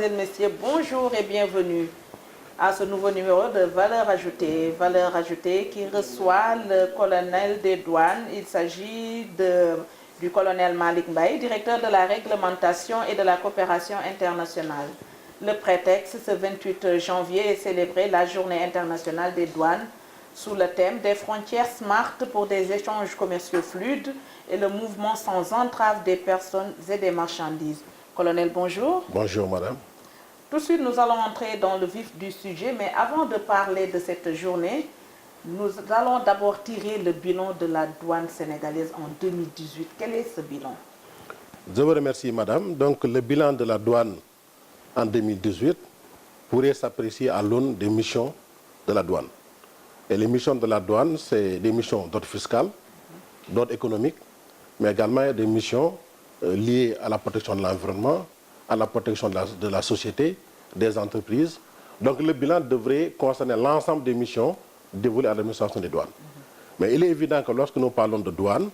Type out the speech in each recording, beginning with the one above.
mesdemoiselles, messieurs, bonjour et bienvenue à ce nouveau numéro de Valeurs Ajoutées qui reçoit le colonel des douanes. Il s'agit du colonel Malick Mbaye, directeur de la réglementation et de la coopération internationale. Le prétexte, ce 28 janvier, est célébré la journée internationale des douanes sous le thème des frontières smart pour des échanges commerciaux fluides et le mouvement sans entrave des personnes et des marchandises. Colonel, bonjour. Bonjour, madame. Tout de suite, nous allons entrer dans le vif du sujet, mais avant de parler de cette journée, nous allons d'abord tirer le bilan de la douane sénégalaise en 2018. Quel est ce bilan? Je vous remercie, madame. Donc, le bilan de la douane en 2018 pourrait s'apprécier à l'aune des missions de la douane. Et les missions de la douane, c'est des missions d'ordre fiscal, d'ordre économique, mais également des missions liées à la protection de l'environnement, à la protection de la société, des entreprises. Donc le bilan devrait concerner l'ensemble des missions dévolues à l'administration des douanes. Mais il est évident que lorsque nous parlons de douane,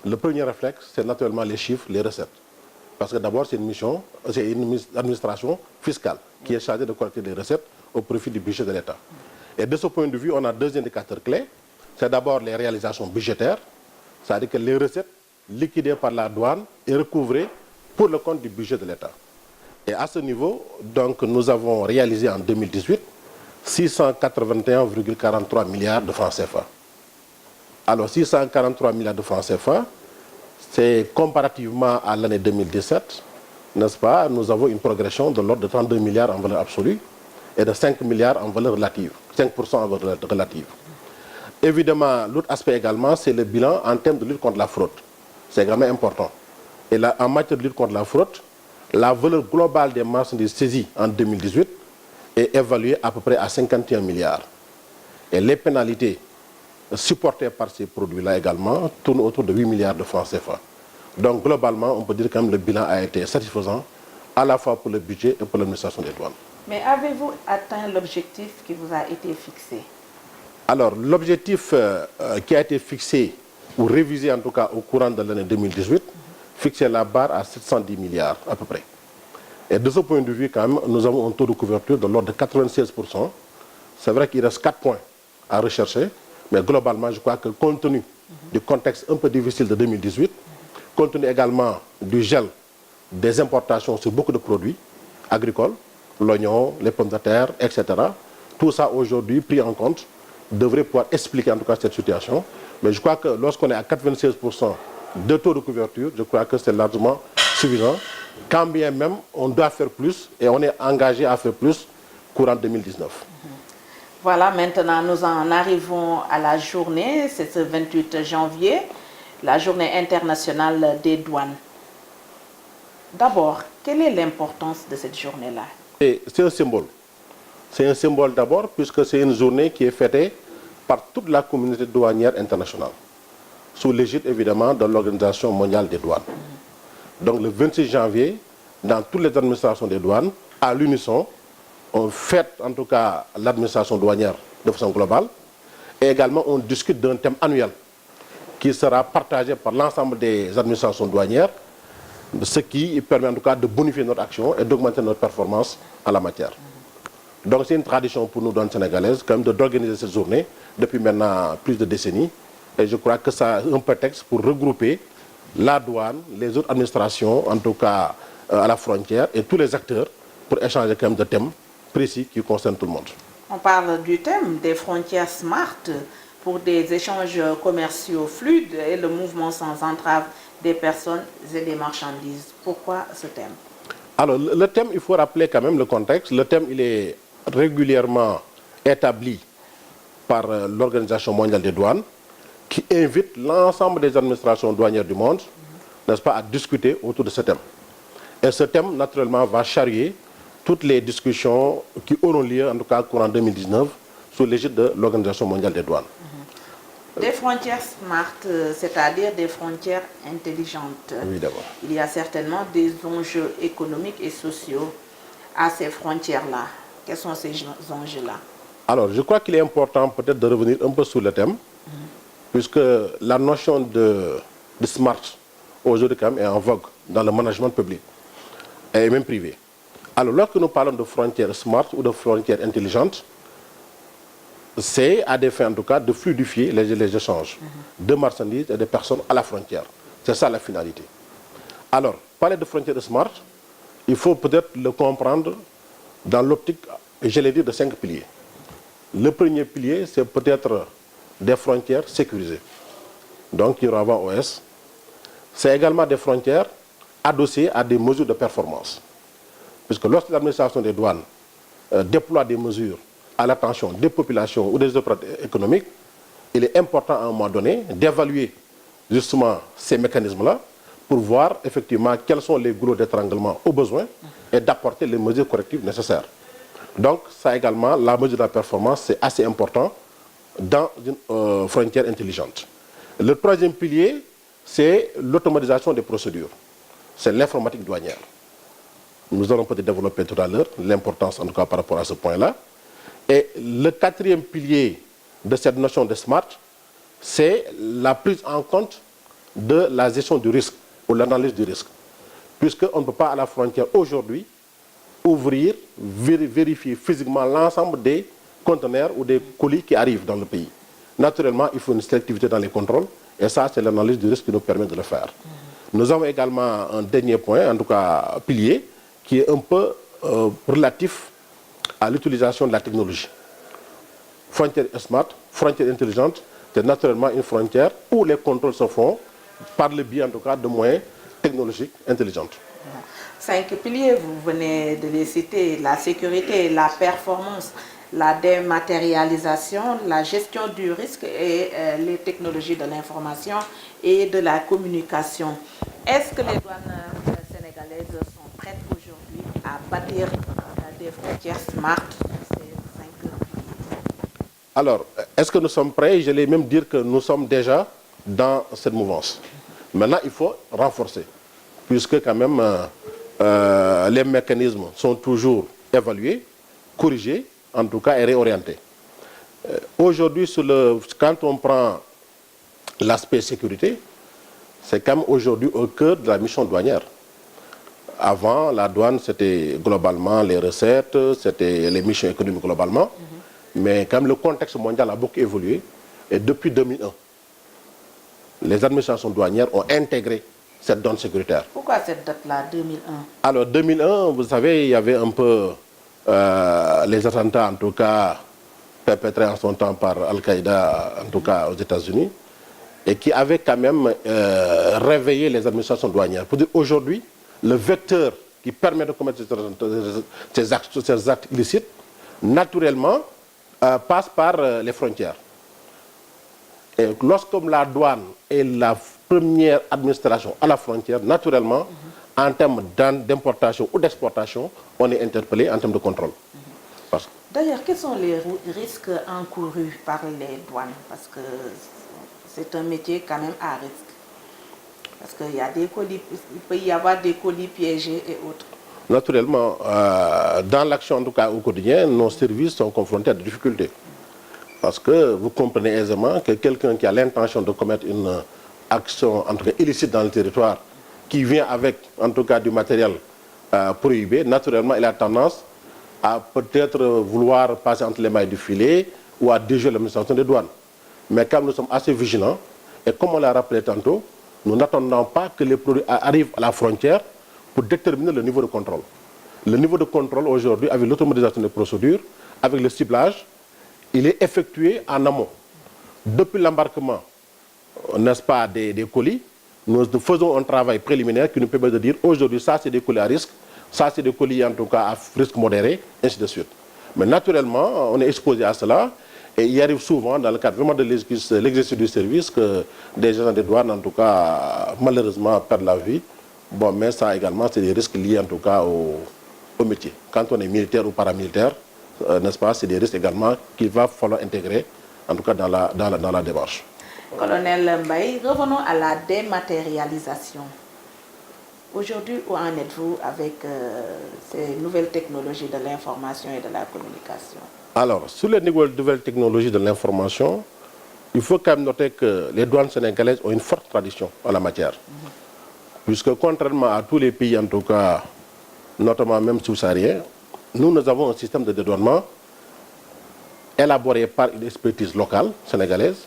le premier réflexe, c'est naturellement les chiffres, les recettes. Parce que d'abord, c'est une administration fiscale qui est chargée de collecter les recettes au profit du budget de l'État. Et de ce point de vue, on a deux indicateurs clés. C'est d'abord les réalisations budgétaires, c'est-à-dire que les recettes liquidées par la douane et recouvrées pour le compte du budget de l'État. Et à ce niveau, donc, nous avons réalisé en 2018 681,43 milliards de francs CFA. Alors 643 milliards de francs CFA, c'est comparativement à l'année 2017, n'est-ce pas, nous avons une progression de l'ordre de 32 milliards en valeur absolue et de 5 milliards en valeur relative, 5% en valeur relative. Évidemment, l'autre aspect également, c'est le bilan en termes de lutte contre la fraude. C'est également important. Et là, en matière de lutte contre la fraude, la valeur globale des marchandises saisies en 2018 est évaluée à peu près à 51 milliards. Et les pénalités supportées par ces produits-là également tournent autour de 8 milliards de francs CFA. Donc globalement, on peut dire que le bilan a été satisfaisant à la fois pour le budget et pour l'administration des douanes. Mais avez-vous atteint l'objectif qui vous a été fixé? Alors l'objectif qui a été fixé, ou révisé en tout cas au courant de l'année 2018, fixait la barre à 710 milliards à peu près. Et de ce point de vue, quand même, nous avons un taux de couverture de l'ordre de 96%. C'est vrai qu'il reste 4 points à rechercher, mais globalement, je crois que compte tenu du contexte un peu difficile de 2018, compte tenu également du gel des importations sur beaucoup de produits agricoles, l'oignon, les pommes de terre, etc., tout ça aujourd'hui pris en compte devrait pouvoir expliquer en tout cas cette situation. Mais je crois que lorsqu'on est à 96% de taux de couverture, je crois que c'est largement suffisant. Quand bien même, on doit faire plus et on est engagé à faire plus courant 2019. Voilà, maintenant nous en arrivons à la journée, c'est ce 28 janvier, la journée internationale des douanes. D'abord, quelle est l'importance de cette journée-là? C'est un symbole. C'est un symbole d'abord puisque c'est une journée qui est fêtée par toute la communauté douanière internationale, sous l'égide évidemment de l'Organisation mondiale des douanes. Donc le 26 janvier, dans toutes les administrations des douanes, à l'unisson, on fête en tout cas l'administration douanière de façon globale et également on discute d'un thème annuel qui sera partagé par l'ensemble des administrations douanières, ce qui permet en tout cas de bonifier notre action et d'augmenter notre performance en la matière. Donc c'est une tradition pour nous douanes sénégalaises quand même d'organiser cette journée depuis maintenant plus de décennies. Et je crois que ça a un prétexte pour regrouper la douane, les autres administrations, en tout cas à la frontière, et tous les acteurs pour échanger quand même de thèmes précis qui concernent tout le monde. On parle du thème des frontières smart pour des échanges commerciaux fluides et le mouvement sans entrave des personnes et des marchandises. Pourquoi ce thème? Alors le thème, il faut rappeler quand même le contexte. Le thème, il est régulièrement établi par l'Organisation mondiale des douanes, qui invite l'ensemble des administrations douanières du monde, n'est-ce pas, à discuter autour de ce thème. Et ce thème, naturellement, va charrier toutes les discussions qui auront lieu, en tout cas, courant 2019, sous l'égide de l'Organisation mondiale des douanes. Des frontières smart, c'est-à-dire des frontières intelligentes. Oui, d'abord. Il y a certainement des enjeux économiques et sociaux à ces frontières-là. Quels sont ces enjeux-là? Alors, je crois qu'il est important peut-être de revenir un peu sur le thème, puisque la notion de smart, aujourd'hui, quand même, est en vogue dans le management public et même privé. Alors, lorsque nous parlons de frontières smart ou de frontières intelligentes, c'est à des fins, en tout cas, de fluidifier les échanges de marchandises et de personnes à la frontière. C'est ça la finalité. Alors, parler de frontières smart, il faut peut-être le comprendre dans l'optique, j'allais dire, de 5 piliers. Le premier pilier, c'est peut-être des frontières sécurisées. Donc, il y aura OS. C'est également des frontières adossées à des mesures de performance. Puisque lorsque l'administration des douanes déploie des mesures à l'attention des populations ou des opérateurs économiques, il est important à un moment donné d'évaluer justement ces mécanismes-là pour voir effectivement quels sont les goulots d'étranglement au besoin et d'apporter les mesures correctives nécessaires. Donc ça également, la mesure de la performance, c'est assez important dans une frontière intelligente. Le troisième pilier, c'est l'automatisation des procédures. C'est l'informatique douanière. Nous allons peut-être développer tout à l'heure l'importance en tout cas par rapport à ce point-là. Et le quatrième pilier de cette notion de smart, c'est la prise en compte de la gestion du risque ou l'analyse du risque. Puisqu'on ne peut pas à la frontière aujourd'hui ouvrir, vérifier physiquement l'ensemble des conteneurs ou des colis qui arrivent dans le pays. Naturellement, il faut une sélectivité dans les contrôles et ça, c'est l'analyse du risque qui nous permet de le faire. Nous avons également un dernier point, en tout cas pilier, qui est un peu relatif à l'utilisation de la technologie. Frontière smart, frontière intelligente, c'est naturellement une frontière où les contrôles se font par le biais en tout cas de moyens technologiques intelligents. 5 piliers, vous venez de les citer, la sécurité, la performance, la dématérialisation, la gestion du risque et les technologies de l'information et de la communication. Est-ce que les douanes sénégalaises sont prêtes aujourd'hui à bâtir des frontières smart? Alors, est-ce que nous sommes prêts? J'allais même dire que nous sommes déjà dans cette mouvance. Maintenant, il faut renforcer, puisque quand même les mécanismes sont toujours évalués, corrigés, en tout cas, et réorientés. Aujourd'hui, quand on prend l'aspect sécurité, c'est quand même aujourd'hui au cœur de la mission douanière. Avant, la douane, c'était globalement les recettes, c'était les missions économiques globalement. Mais quand même, le contexte mondial a beaucoup évolué. Et depuis 2001, les administrations douanières ont intégré cette donne sécuritaire. Pourquoi cette date-là, 2001? Alors, 2001, vous savez, il y avait un peu les attentats, en tout cas, perpétrés en son temps par Al-Qaïda, en tout cas aux États-Unis, et qui avaient quand même réveillé les administrations douanières. Pour dire aujourd'hui, le vecteur qui permet de commettre ces actes illicites, naturellement, passe par les frontières. Et lorsque la douane est la première administration à la frontière, naturellement, en termes d'importation ou d'exportation, on est interpellé en termes de contrôle. D'ailleurs, quels sont les risques encourus par les douanes? Parce que c'est un métier quand même à risque. Parce qu'il y a des colis, il peut y avoir des colis piégés et autres. Naturellement, dans l'action en tout cas au quotidien, nos services sont confrontés à des difficultés. Parce que vous comprenez aisément que quelqu'un qui a l'intention de commettre une action en tout cas illicite dans le territoire, qui vient avec en tout cas du matériel prohibé, naturellement il a tendance à peut-être vouloir passer entre les mailles du filet ou à déjouer l'administration des douanes. Mais comme nous sommes assez vigilants, et comme on l'a rappelé tantôt, nous n'attendons pas que les produits arrivent à la frontière pour déterminer le niveau de contrôle. Le niveau de contrôle aujourd'hui, avec l'automatisation des procédures, avec le ciblage, il est effectué en amont. Depuis l'embarquement, n'est-ce pas, des colis, nous faisons un travail préliminaire qui nous permet de dire aujourd'hui, ça c'est des colis à risque, ça c'est des colis en tout cas à risque modéré, ainsi de suite. Mais naturellement, on est exposé à cela et il arrive souvent dans le cadre vraiment de l'exercice du service que des agents des douanes, en tout cas, malheureusement, perdent la vie. Bon, mais ça également, c'est des risques liés en tout cas au métier. Quand on est militaire ou paramilitaire, n'est-ce pas, c'est des risques également qu'il va falloir intégrer, en tout cas dans la démarche. Colonel Mbaye, revenons à la dématérialisation. Aujourd'hui, où en êtes-vous avec ces nouvelles technologies de l'information et de la communication? Alors, sur les nouvelles technologies de l'information, il faut quand même noter que les douanes sénégalaises ont une forte tradition en la matière. Puisque contrairement à tous les pays, en tout cas, notamment même subsaharien, nous avons un système de dédouanement élaboré par une expertise locale sénégalaise,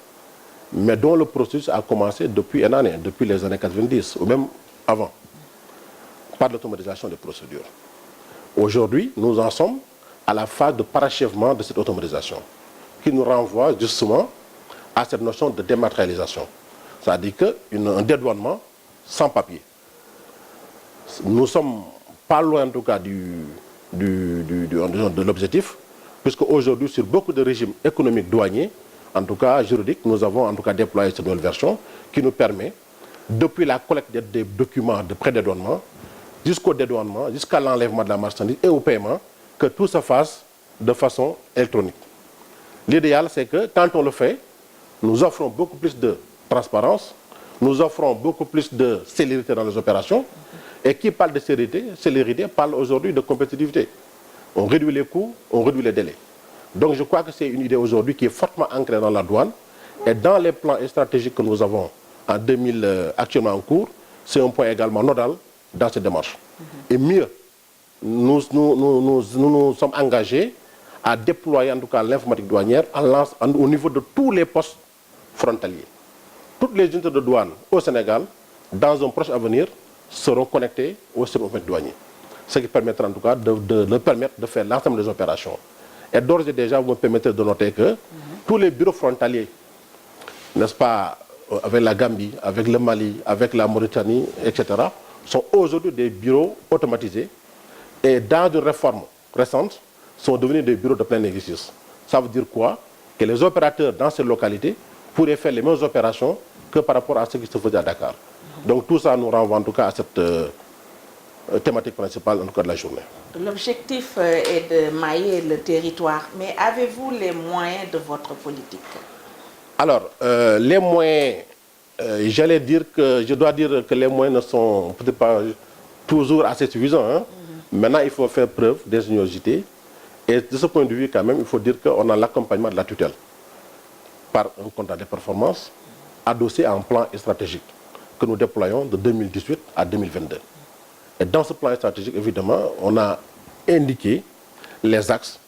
mais dont le processus a commencé depuis une année, depuis les années 90, ou même avant, par l'automatisation des procédures. Aujourd'hui, nous en sommes à la phase de parachèvement de cette automatisation, qui nous renvoie justement à cette notion de dématérialisation. C'est-à-dire qu'un dédouanement sans papier. Nous ne sommes pas loin en tout cas de l'objectif, puisque aujourd'hui, sur beaucoup de régimes économiques douaniers, en tout cas juridiques, nous avons en tout cas déployé cette nouvelle version qui nous permet, depuis la collecte des documents de pré-dédouanement, jusqu'au dédouanement, jusqu'à l'enlèvement de la marchandise et au paiement, que tout se fasse de façon électronique. L'idéal, c'est que quand on le fait, nous offrons beaucoup plus de transparence, nous offrons beaucoup plus de célérité dans les opérations, et qui parle de célérité parle aujourd'hui de compétitivité. On réduit les coûts, on réduit les délais. Donc je crois que c'est une idée aujourd'hui qui est fortement ancrée dans la douane, et dans les plans stratégiques que nous avons en 2000 actuellement en cours, c'est un point également nodal dans cette démarche. Et mieux, nous sommes engagés à déployer en tout cas l'informatique douanière au niveau de tous les postes frontaliers. Toutes les unités de douane au Sénégal, dans un proche avenir, seront connectées au système informatique douanier. Ce qui permettra en tout cas de permettre de faire l'ensemble des opérations. Et d'ores et déjà, vous me permettez de noter que tous les bureaux frontaliers, n'est-ce pas, avec la Gambie, avec le Mali, avec la Mauritanie, etc., sont aujourd'hui des bureaux automatisés et dans une réforme récente, sont devenus des bureaux de plein exercice. Ça veut dire quoi? Que les opérateurs dans ces localités pourraient faire les mêmes opérations que par rapport à ce qui se faisait à Dakar. Donc tout ça nous renvoie en tout cas à cette thématique principale en tout cas de la journée. L'objectif est de mailler le territoire, mais avez-vous les moyens de votre politique? Alors, les moyens, je dois dire que les moyens ne sont peut-être pas toujours assez suffisants. Hein. Maintenant, il faut faire preuve d'ingéniosité. Et de ce point de vue, quand même, il faut dire qu'on a l'accompagnement de la tutelle par un contrat de performance adossé à un plan stratégique que nous déployons de 2018 à 2022. Et dans ce plan stratégique, évidemment, on a indiqué les axes,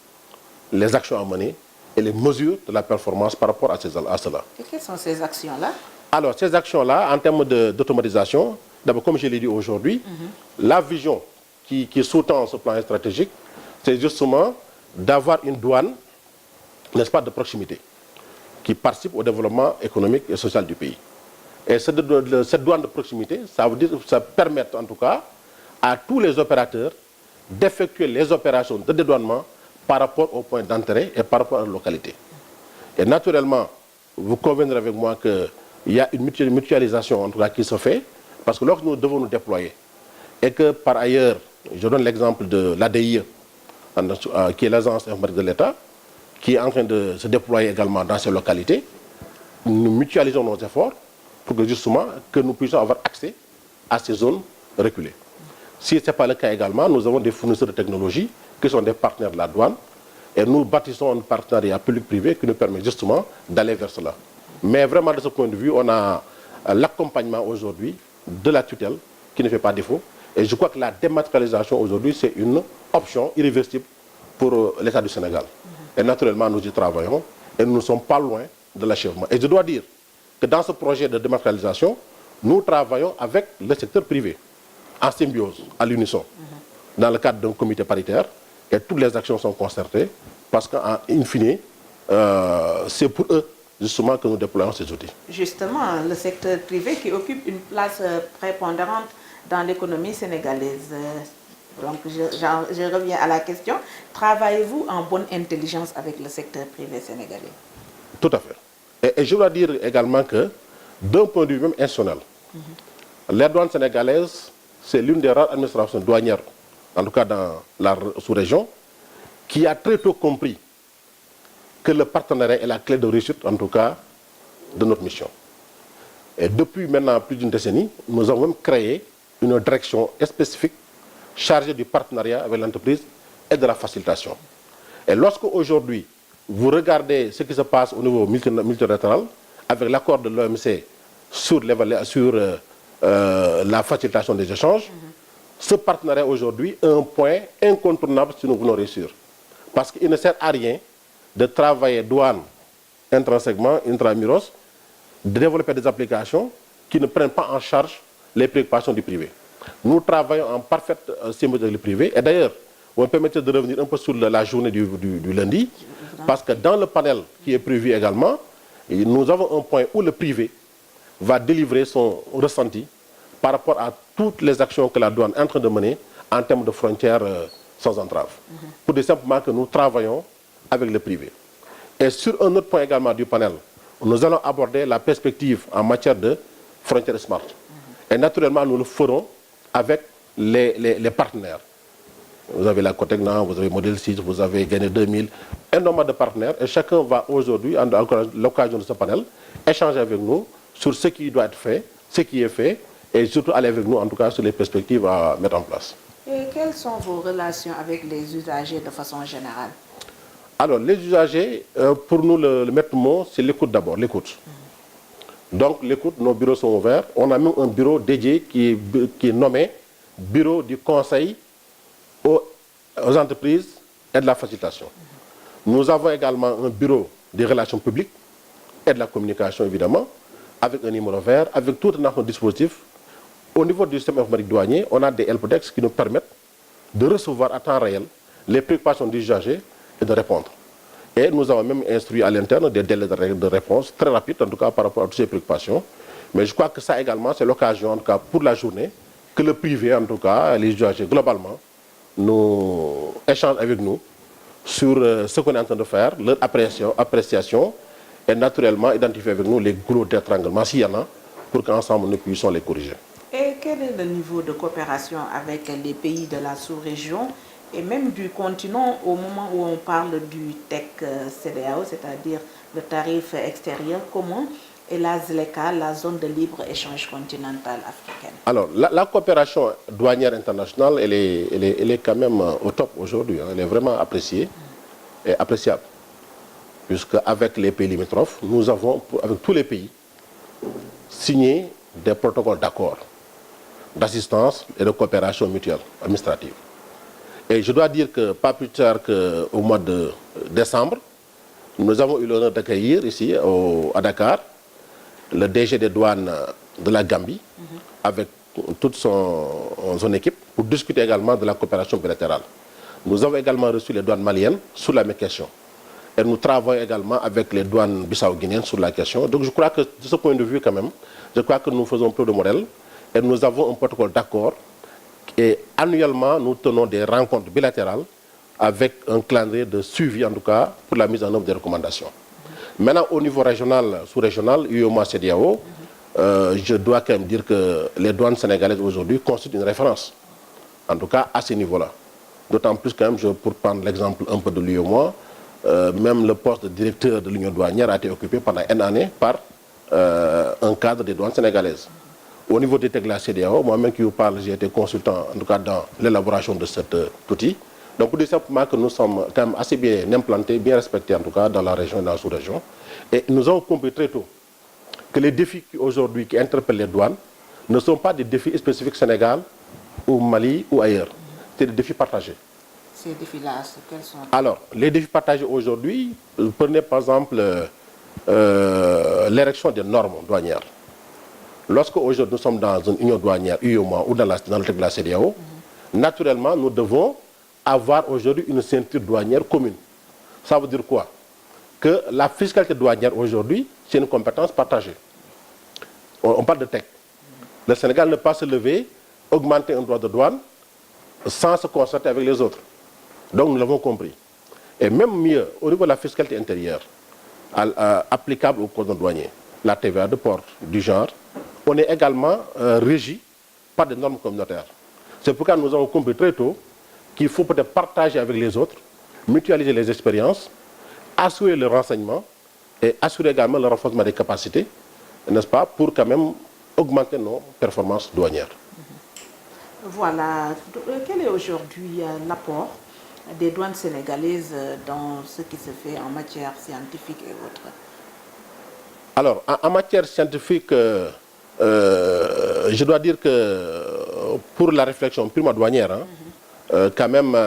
les actions à mener et les mesures de la performance par rapport à cela. Et quelles sont ces actions-là? Alors, ces actions-là, en termes d'automatisation, d'abord, comme je l'ai dit aujourd'hui, la vision qui sous-tend ce plan stratégique, c'est justement d'avoir une douane, n'est-ce pas, de proximité, qui participe au développement économique et social du pays. Et cette douane de proximité, ça veut dire que ça permet en tout cas à tous les opérateurs d'effectuer les opérations de dédouanement par rapport au point d'entrée et par rapport à la localité. Et naturellement, vous conviendrez avec moi qu'il y a une mutualisation en tout cas qui se fait, parce que lorsque nous devons nous déployer, et que par ailleurs, je donne l'exemple de l'ADIE, qui est l'agence informatique de l'État, qui est en train de se déployer également dans ces localités, nous mutualisons nos efforts pour que justement que nous puissions avoir accès à ces zones reculées. Si ce n'est pas le cas également, nous avons des fournisseurs de technologie qui sont des partenaires de la douane et nous bâtissons un partenariat public-privé qui nous permet justement d'aller vers cela. Mais vraiment de ce point de vue, on a l'accompagnement aujourd'hui de la tutelle qui ne fait pas défaut. Et je crois que la dématérialisation aujourd'hui, c'est une option irréversible pour l'État du Sénégal. Et naturellement, nous y travaillons et nous ne sommes pas loin de l'achèvement. Et je dois dire que dans ce projet de dématérialisation, nous travaillons avec le secteur privé, en symbiose, à l'unisson, dans le cadre d'un comité paritaire, et toutes les actions sont concertées, parce qu'en fine, c'est pour eux, justement, que nous déployons ces outils. Justement, le secteur privé qui occupe une place prépondérante dans l'économie sénégalaise. Donc, je reviens à la question. Travaillez-vous en bonne intelligence avec le secteur privé sénégalais? Tout à fait. Et je dois dire également que, d'un point de vue même institutionnel, les douanes sénégalaises, c'est l'une des rares administrations douanières, en tout cas dans la sous-région, qui a très tôt compris que le partenariat est la clé de réussite, en tout cas, de notre mission. Et depuis maintenant plus d'une décennie, nous avons même créé une direction spécifique chargée du partenariat avec l'entreprise et de la facilitation. Et lorsque aujourd'hui, vous regardez ce qui se passe au niveau multilatéral, avec l'accord de l'OMC sur la facilitation des échanges, ce partenariat aujourd'hui est un point incontournable si nous voulons réussir. Parce qu'il ne sert à rien de travailler douane intrinsèquement, intramuros, de développer des applications qui ne prennent pas en charge les préoccupations du privé. Nous travaillons en parfaite symbiose avec le privé. Et d'ailleurs, vous me permettez de revenir un peu sur la journée du lundi, parce que dans le panel qui est prévu également, nous avons un point où le privé va délivrer son ressenti par rapport à toutes les actions que la douane est en train de mener en termes de frontières sans entrave. Pour dire simplement que nous travaillons avec le privé. Et sur un autre point également du panel, nous allons aborder la perspective en matière de frontières smart. Et naturellement, nous le ferons avec les partenaires. Vous avez la Cotecna, vous avez Model 6, vous avez Gagné 2000, un nombre de partenaires. Et chacun va aujourd'hui, à l'occasion de ce panel, échanger avec nous sur ce qui doit être fait, ce qui est fait, et surtout aller avec nous, en tout cas, sur les perspectives à mettre en place. Et quelles sont vos relations avec les usagers de façon générale? Alors, les usagers, pour nous, le maître mot, c'est l'écoute d'abord, l'écoute. Donc, l'écoute, nos bureaux sont ouverts. On a même un bureau dédié qui est nommé Bureau du Conseil aux entreprises et de la facilitation. Nous avons également un bureau des relations publiques et de la communication, évidemment, avec un numéro vert, avec tout un dispositif. Au niveau du système informatique douanier, on a des helpdesk qui nous permettent de recevoir à temps réel les préoccupations des usagers et de répondre. Et nous avons même instruit à l'interne des délais de réponse très rapides, en tout cas par rapport à toutes ces préoccupations. Mais je crois que ça également, c'est l'occasion, en tout cas pour la journée, que le privé, en tout cas, les usagers globalement, nous échangent avec nous sur ce qu'on est en train de faire, leur appréciation, et naturellement identifier avec nous les gros d'étranglement, s'il y en a, pour qu'ensemble nous puissions les corriger. Et quel est le niveau de coopération avec les pays de la sous-région et même du continent au moment où on parle du TEC CEDEAO, c'est-à-dire le tarif extérieur? Comment est la ZLECA, la zone de libre-échange continentale africaine? Alors, la coopération douanière internationale, elle est quand même au top aujourd'hui. Elle est vraiment appréciée et appréciable. Puisque avec les pays limitrophes, nous avons, avec tous les pays, signé des protocoles d'accord d'assistance et de coopération mutuelle administrative. Et je dois dire que pas plus tard qu'au mois de décembre, nous avons eu l'honneur d'accueillir ici à Dakar le DG des douanes de la Gambie avec toute son équipe pour discuter également de la coopération bilatérale. Nous avons également reçu les douanes maliennes sur la même question. Et nous travaillons également avec les douanes bissau-guinéennes sur la question. Donc je crois que de ce point de vue quand même, je crois que nous faisons preuve de modèle et nous avons un protocole d'accord. Et annuellement, nous tenons des rencontres bilatérales avec un calendrier de suivi, en tout cas, pour la mise en œuvre des recommandations. Maintenant, au niveau régional, sous-régional, UEMOA CEDEAO, je dois quand même dire que les douanes sénégalaises aujourd'hui constituent une référence, en tout cas à ce niveau-là. D'autant plus quand même, pour prendre l'exemple un peu de l'UEMOA, même le poste de directeur de l'Union douanière a été occupé pendant une année par un cadre des douanes sénégalaises. Au niveau des TEC de la CEDEAO, moi-même qui vous parle, j'ai été consultant, en tout cas dans l'élaboration de cet outil. Donc pour dire simplement que nous sommes quand même assez bien implantés, bien respectés en tout cas dans la région et dans la sous-région. Et nous avons compris très tôt que les défis aujourd'hui qui interpellent les douanes ne sont pas des défis spécifiques Sénégal ou Mali ou ailleurs. C'est des défis partagés. Ces défis-là, quels sont? Alors, les défis partagés aujourd'hui, prenez par exemple l'érection des normes douanières. Lorsque aujourd'hui nous sommes dans une union douanière, UEMOA ou dans le TEC de la CEDEAO, naturellement nous devons avoir aujourd'hui une ceinture douanière commune. Ça veut dire quoi? Que la fiscalité douanière aujourd'hui, c'est une compétence partagée. On parle de TEC. Le Sénégal ne peut pas se lever, augmenter un droit de douane sans se concerter avec les autres. Donc nous l'avons compris. Et même mieux, au niveau de la fiscalité intérieure, applicable au cordon douanier, la TVA de port du genre, on est également régi par des normes communautaires. C'est pourquoi nous avons compris très tôt qu'il faut peut-être partager avec les autres, mutualiser les expériences, assurer le renseignement et assurer également le renforcement des capacités, n'est-ce pas, pour quand même augmenter nos performances douanières. Voilà. Quel est aujourd'hui l'apport des douanes sénégalaises dans ce qui se fait en matière scientifique et autres? Alors, en matière scientifique, je dois dire que pour la réflexion purement douanière, quand même,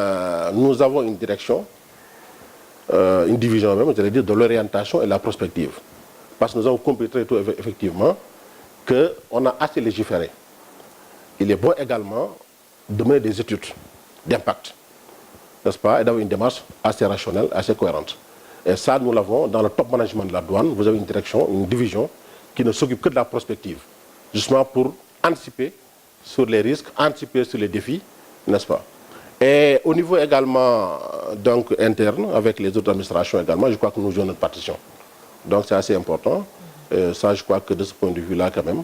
nous avons une direction, une division même, j'allais dire, de l'orientation et de la prospective. Parce que nous avons compris très tôt, effectivement, qu'on a assez légiféré. Il est bon également de mener des études d'impact, n'est-ce pas, et d'avoir une démarche assez rationnelle, assez cohérente. Et ça, nous l'avons dans le top management de la douane. Vous avez une direction, une division qui ne s'occupe que de la prospective, justement pour anticiper sur les risques, anticiper sur les défis, n'est-ce pas. Et au niveau également donc, interne, avec les autres administrations également, je crois que nous jouons notre partition. Donc c'est assez important. Ça, je crois que de ce point de vue-là, quand même,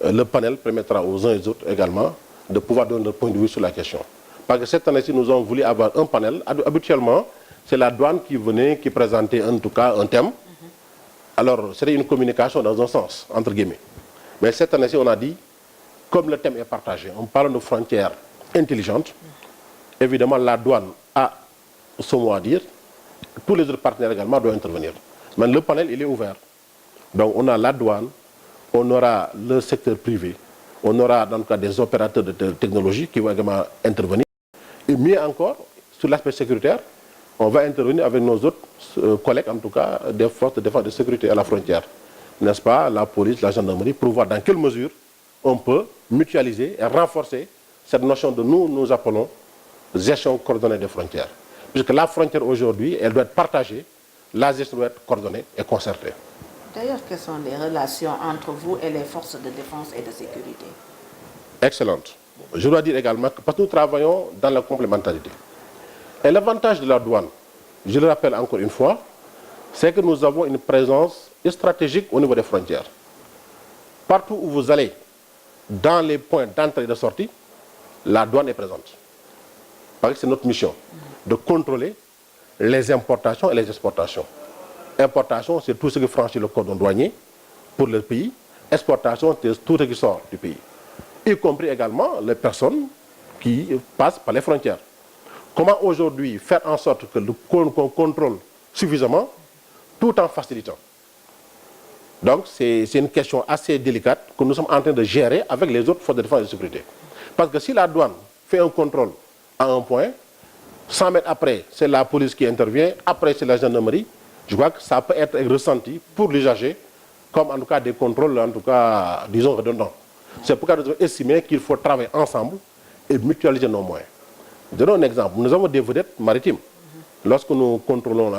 le panel permettra aux uns et aux autres également de pouvoir donner leur point de vue sur la question. Parce que cette année-ci, nous avons voulu avoir un panel. Habituellement, c'est la douane qui venait, qui présentait en tout cas un thème. Alors, c'était une communication dans un sens, entre guillemets. Mais cette année-ci, on a dit, comme le thème est partagé, on parle de frontières intelligentes. Évidemment, la douane a son mot à dire. Tous les autres partenaires également doivent intervenir. Mais le panel, il est ouvert. Donc, on a la douane, on aura le secteur privé, on aura dans le cas des opérateurs de technologie qui vont également intervenir. Et mieux encore, sur l'aspect sécuritaire, on va intervenir avec nos autres collègues, en tout cas, des forces de défense et de sécurité à la frontière. N'est-ce pas, la police, la gendarmerie, pour voir dans quelle mesure on peut mutualiser et renforcer cette notion de nous appelons gestion coordonnée des frontières. Puisque la frontière aujourd'hui, elle doit être partagée, la gestion doit être coordonnée et concertée. D'ailleurs, quelles sont les relations entre vous et les forces de défense et de sécurité? Excellente. Je dois dire également que parce que nous travaillons dans la complémentarité. Et l'avantage de la douane, je le rappelle encore une fois, c'est que nous avons une présence stratégique au niveau des frontières. Partout où vous allez, dans les points d'entrée et de sortie, la douane est présente. Parce que c'est notre mission de contrôler les importations et les exportations. Importation, c'est tout ce qui franchit le cordon douanier pour le pays. Exportation, c'est tout ce qui sort du pays. Y compris également les personnes qui passent par les frontières. Comment aujourd'hui faire en sorte que qu'on contrôle suffisamment tout en facilitant. Donc c'est une question assez délicate que nous sommes en train de gérer avec les autres forces de défense et de sécurité. Parce que si la douane fait un contrôle à un point, 100 mètres après, c'est la police qui intervient, après c'est la gendarmerie, je crois que ça peut être ressenti pour l'usager comme en tout cas des contrôles, en tout cas, disons, redondants. C'est pourquoi nous avons estimé qu'il faut travailler ensemble et mutualiser nos moyens. Je donne un exemple. Nous avons des vedettes maritimes. Lorsque nous contrôlons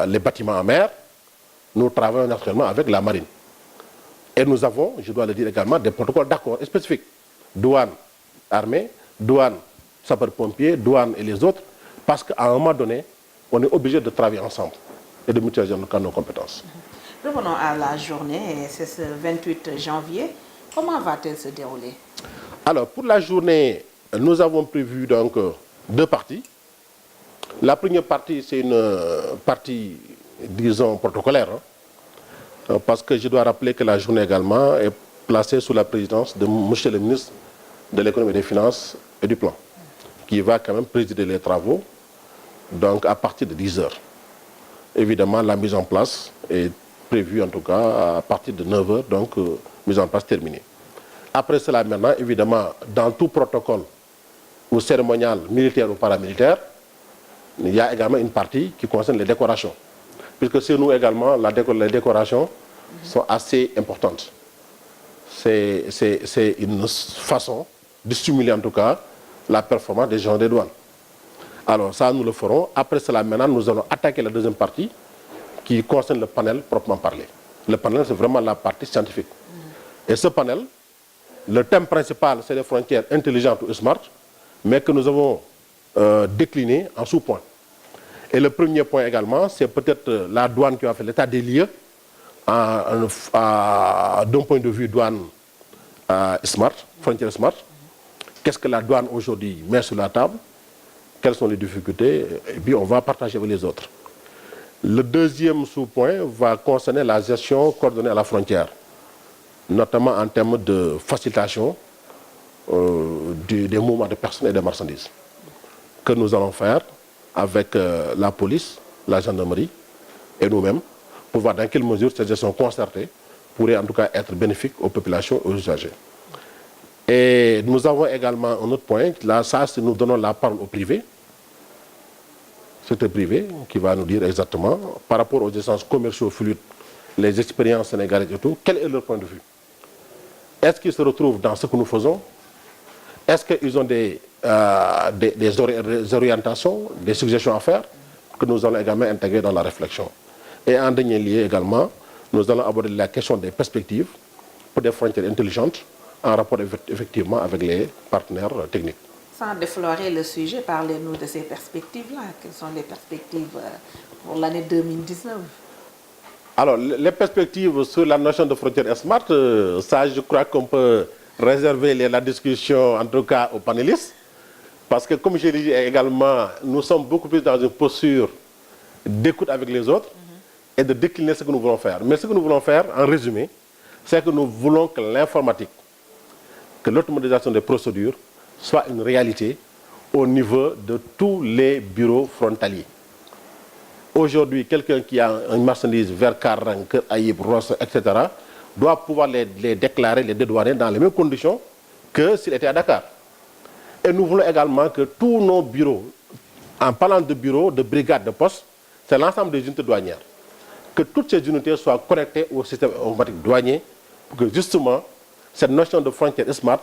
les bâtiments en mer, nous travaillons naturellement avec la marine. Et nous avons, je dois le dire également, des protocoles d'accord spécifiques. Douane, armée, douane, sapeurs-pompiers, douane et les autres, parce qu'à un moment donné, on est obligé de travailler ensemble et de mutualiser nos compétences. Revenons à la journée, c'est ce 28 janvier. Comment va-t-elle se dérouler? Alors, pour la journée, nous avons prévu donc deux parties. La première partie, c'est une partie, disons, protocolaire. Parce que je dois rappeler que la journée également est placée sous la présidence de M. le ministre de l'économie et des finances et du plan, qui va quand même présider les travaux, donc à partir de 10 heures. Évidemment, la mise en place est prévue en tout cas à partir de 9 heures, donc mise en place terminée. Après cela, maintenant, évidemment, dans tout protocole ou cérémonial, militaire ou paramilitaire, il y a également une partie qui concerne les décorations. Puisque chez nous également, les décorations sont assez importantes. C'est une façon de stimuler en tout cas la performance des gens des douanes. Alors ça, nous le ferons. Après cela, maintenant, nous allons attaquer la deuxième partie qui concerne le panel proprement parlé. Le panel, c'est vraiment la partie scientifique. Et ce panel, le thème principal, c'est les frontières intelligentes ou smart, mais que nous avons décliné en sous-points. Et le premier point également, c'est peut-être la douane qui va faire l'état des lieux d'un point de vue douane smart, frontière smart. Qu'est-ce que la douane aujourd'hui met sur la table? Quelles sont les difficultés? Et puis on va partager avec les autres. Le deuxième sous-point va concerner la gestion coordonnée à la frontière, notamment en termes de facilitation des mouvements de personnes et de marchandises, que nous allons faire avec la police, la gendarmerie et nous-mêmes, pour voir dans quelle mesure cette gestion concertée pourrait en tout cas être bénéfique aux populations et aux usagers. Et nous avons également un autre point, là, ça, c'est nous donnons la parole au privé, secteur privé, qui va nous dire exactement, par rapport aux échanges commerciaux fluides, les expériences sénégalaises et tout, quel est leur point de vue? Est-ce qu'ils se retrouvent dans ce que nous faisons? Est-ce qu'ils ont des orientations, des suggestions à faire, que nous allons également intégrer dans la réflexion? Et en dernier lieu également, nous allons aborder la question des perspectives pour des frontières intelligentes, en rapport effectivement avec les partenaires techniques. Sans déflorer le sujet, parlez-nous de ces perspectives-là. Quelles sont les perspectives pour l'année 2019? Alors, les perspectives sur la notion de frontière smart, ça, je crois qu'on peut réserver la discussion, en tout cas, aux panélistes. Parce que, comme je l'ai dit également, nous sommes beaucoup plus dans une posture d'écoute avec les autres et de décliner ce que nous voulons faire. Mais ce que nous voulons faire, en résumé, c'est que nous voulons que l'informatique, que l'automatisation des procédures soit une réalité au niveau de tous les bureaux frontaliers. Aujourd'hui, quelqu'un qui a une marchandise vers Karang, Aïb, Ross, etc., doit pouvoir les déclarer, les dédouaner dans les mêmes conditions que s'il était à Dakar. Et nous voulons également que tous nos bureaux, en parlant de bureaux, de brigades, de postes, c'est l'ensemble des unités douanières, que toutes ces unités soient connectées au système informatique douanier pour que justement cette notion de frontière smart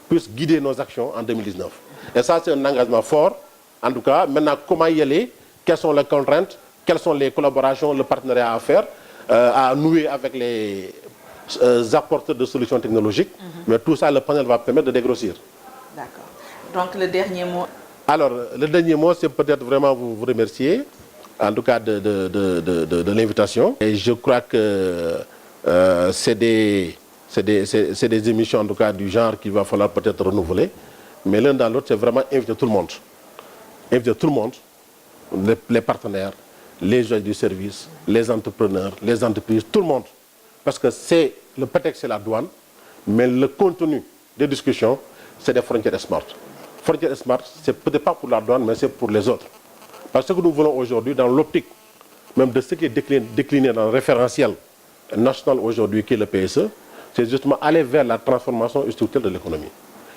puisse guider nos actions en 2019. Et ça, c'est un engagement fort. En tout cas, maintenant, comment y aller? Quelles sont les contraintes? Quelles sont les collaborations, le partenariat à faire, à nouer avec les apporteurs de solutions technologiques? Mais tout ça, le panel va permettre de dégrossir. D'accord. Donc, le dernier mot? Alors, le dernier mot, c'est peut-être vraiment vous remercier, en tout cas de l'invitation. Et je crois que c'est des émissions, en tout cas, du genre qu'il va falloir peut-être renouveler. Mais l'un dans l'autre, c'est vraiment inviter tout le monde. Inviter tout le monde, les partenaires, les gens du service, les entrepreneurs, les entreprises, tout le monde. Parce que c'est le prétexte, c'est la douane, mais le contenu des discussions, c'est des frontières smart. Frontières smart, c'est peut-être pas pour la douane, mais c'est pour les autres. Parce que nous voulons aujourd'hui, dans l'optique, même de ce qui est décliné dans le référentiel national aujourd'hui, qui est le PSE, c'est justement aller vers la transformation structurelle de l'économie.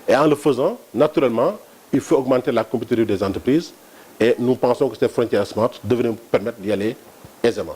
Et en le faisant, naturellement, il faut augmenter la compétitivité des entreprises et nous pensons que ces frontières smart devraient nous permettre d'y aller aisément.